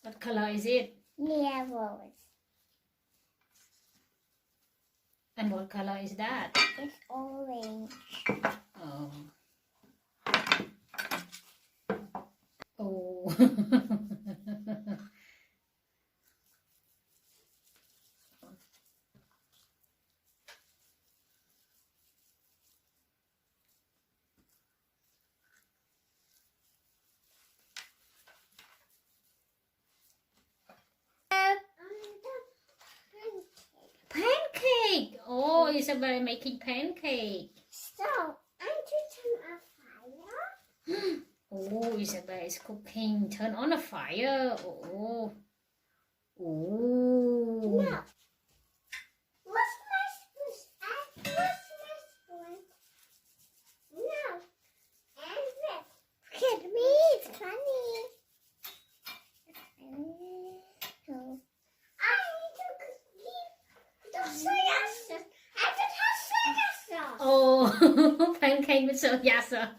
What color is it? Yellow. And what color is that? It's orange. Oh. Oh. Pancake. Oh, Isabella making pancake. So, I'm to turn a fire. Oh, Isabella is cooking. Turn on a fire. Oh. Oh. No. What's my spoon? What's my spoon? No. And this. Look at me. It's funny. So, I need to give the soya sauce. I don't have soya sauce. Oh, pancake with soya sauce.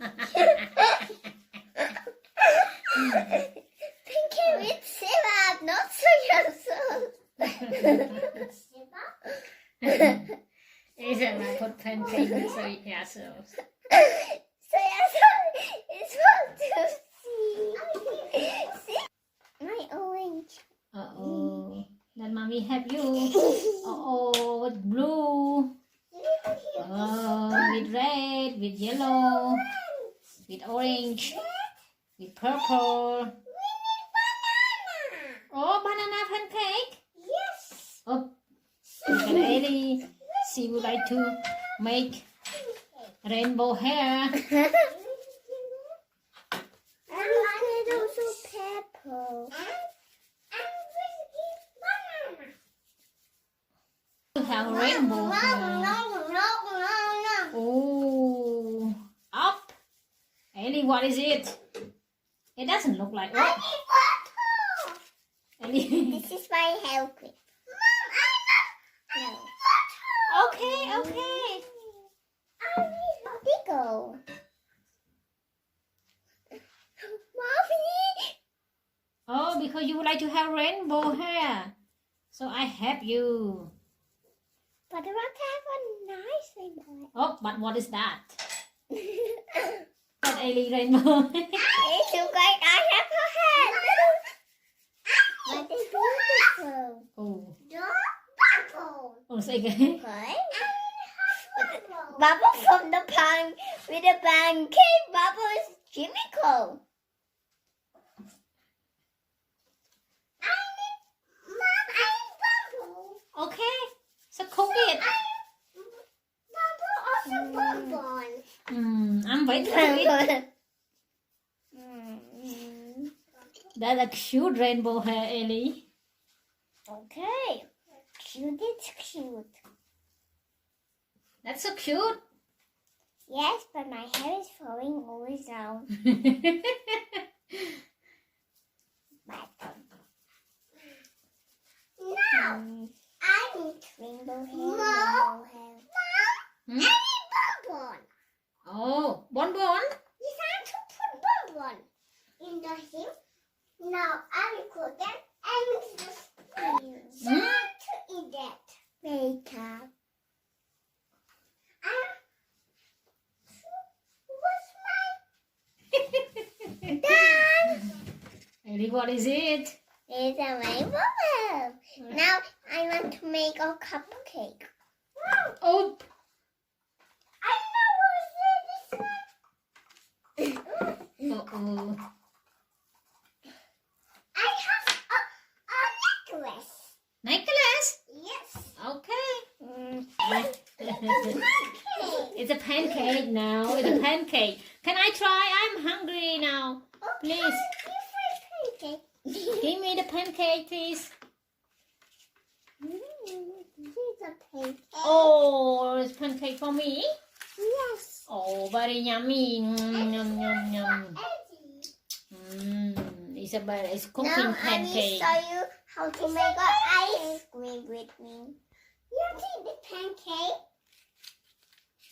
Pancake with syrup, not soya sauce. Syrup? Isabella put pancake with soya sauce. Soya sauce is fun to see. See? My orange. Uh-oh. Then mommy help you. Uh-oh, with blue. Oh, with red, with yellow, with orange, with purple. We need banana. Oh, banana pancake. Yes. Oh, and Ellie, she would like to make rainbow hair. And look at also purple. And banana. To have rainbow hair. No. Oh, up. Ellie, what is it? It doesn't look like I what? need water. Ellie. This is my hair clip. Mom, I need Okay, water. okay. I need bigger. Mommy. Oh, because you would like to have rainbow hair. So I help you. But I want to have a nice rainbow. Oh, but what is that? That Ellie rainbow. It looks like I have a head. But it's beautiful. Oh, Bubble. oh, say again. Okay. Bubble from the pan with the pancake. Bubble is chemical. Mom, I need bubble. Okay, so cook it. Bubble also bubble. I'm waiting. That's a cute rainbow hair, Ellie. Okay. Cute, it's cute. That's so cute. Yes, but my hair is falling always down. But no, I need rainbow hair. Rainbow hair. Hmm? I need bonbon. Oh, bonbon. You have to put bonbon in the hair. Now I will put them and just Hmm? to eat that. Makeup. What's my done? Ellie, what is it? It's a rainbow hair. Now I want to make a cupcake. Oh, I know this one. uh-oh. I have a necklace. Necklace? Yes. Okay. Pancake. It's a pancake now. It's a pancake. Can I try? I'm hungry now. Please. Pancake. Give me the pancake, please. This is a pancake. Oh, it's pancake for me? Yes. Oh, very yummy. Yum, yum, yum. Eddie. Isabella is cooking Now I will pancake. show you how to make an ice cream with me. You take the pancake.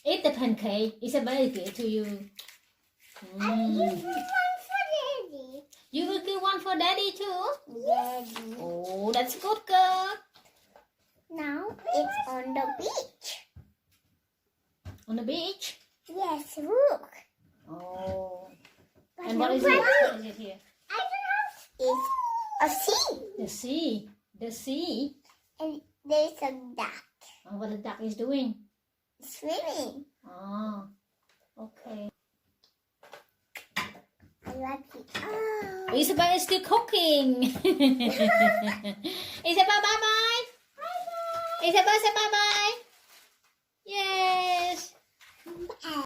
Eat the pancake. Isabella give it to you. And you put one for Daddy. You will give one for Daddy too? Daddy. Oh, that's good, girl. Now it's on the beach. On the beach? Yes, look. Oh. But And what is it? nobody- What is it here? I don't know. It's a sea. The sea. The sea. And there's a duck Oh, what the duck is doing? swimming. Oh. Okay. I like it. Oh. Isabella is still cooking. Isabella, bye-bye. Isabella, say bye-bye. Yay.